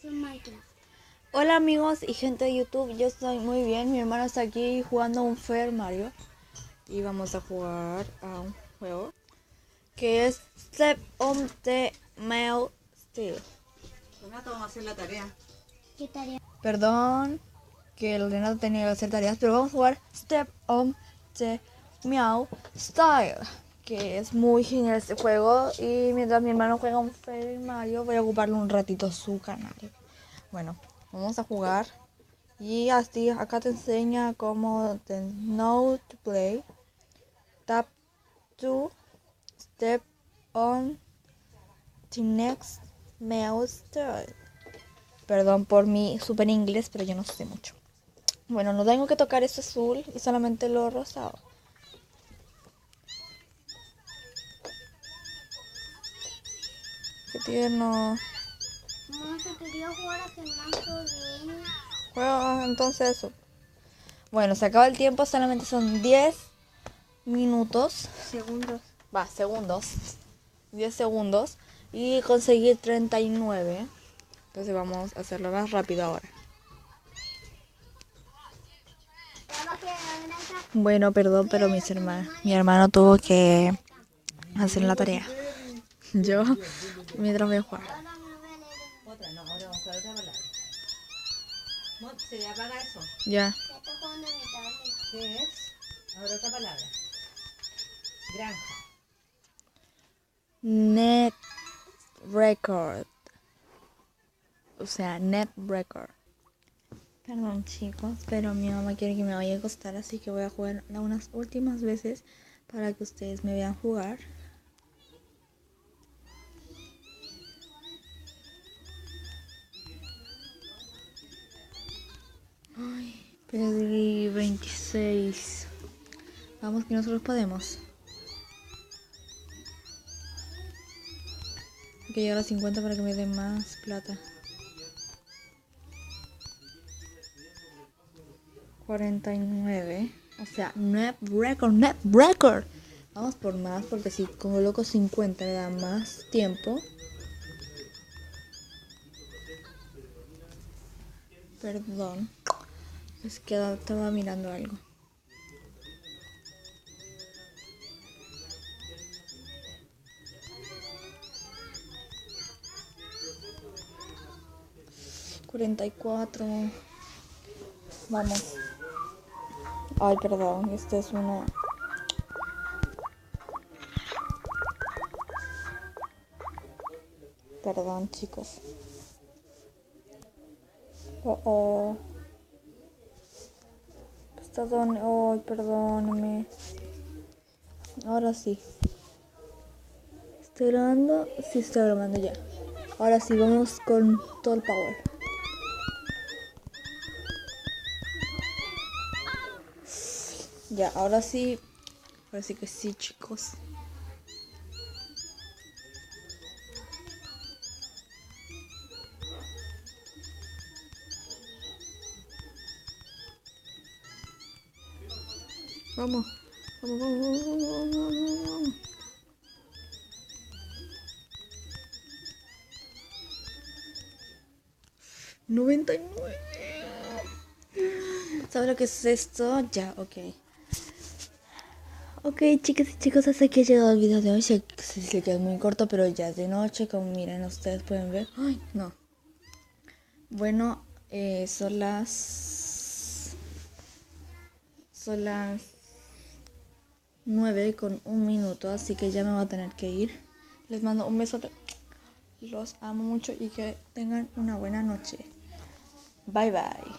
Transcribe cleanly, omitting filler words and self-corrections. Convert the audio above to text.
Minecraft. Hola amigos y gente de YouTube, yo estoy muy bien. Mi hermano está aquí jugando un Super Mario y vamos a jugar a un juego que es Step on the Mail Steel. Renato, vamos a hacer la tarea. ¿Qué tarea? Perdón que el Renato tenía que hacer tareas, pero vamos a jugar Step on the Meow Style, que es muy genial este juego. Y mientras mi hermano juega un Super Mario, voy a ocuparle un ratito su canal. Bueno, vamos a jugar. Y así acá te enseña cómo the know to play. Tap to step on the next mouse. Perdón por mi super inglés, pero yo no sé mucho. Bueno, no tengo que tocar eso azul y solamente lo rosado. Qué tierno. No se quería jugar a Fernando de... Juega entonces eso. Bueno, se acaba el tiempo, solamente son 10 minutos. Segundos. Segundos. 10 segundos. Y conseguí 39. Entonces vamos a hacerlo más rápido ahora. Bueno, perdón, pero mi hermano tuvo que hacer la tarea. Yo, mientras voy a jugar. Otra, no, ahora vamos a otra palabra. Se apaga eso. Ya. ¿Qué es? Ahora otra palabra. Granja. Net record. O sea, net record. Perdón chicos, pero mi mamá quiere que me vaya a acostar, así que voy a jugar unas últimas veces para que ustedes me vean jugar. Ay, perdí 26. Vamos que nosotros podemos. Hay que llegar a 50 para que me den más plata. 49. O sea, net record. Vamos por más porque si coloco 50 me da más tiempo. Perdón. Es que estaba mirando algo. 44. Vamos. Ay, perdón. Esta es una... Perdón, chicos. Oh. Ay, perdóname. Ahora sí. ¿Estoy grabando? Sí, estoy grabando ya. Ahora sí, vamos con todo el power. Ya, ahora sí. Ahora sí que sí, chicos. Vamos. Vamos. 99. ¿Sabes lo que es esto? Ya, ok. Ok, chicas y chicos, hasta aquí ha llegado el video de hoy. Sé que es muy corto, pero ya es de noche, como miren, ustedes pueden ver. Ay, no. Bueno, son las 9:01, así que ya me voy a tener que ir. Les mando un besote. Los amo mucho y que tengan una buena noche. Bye bye.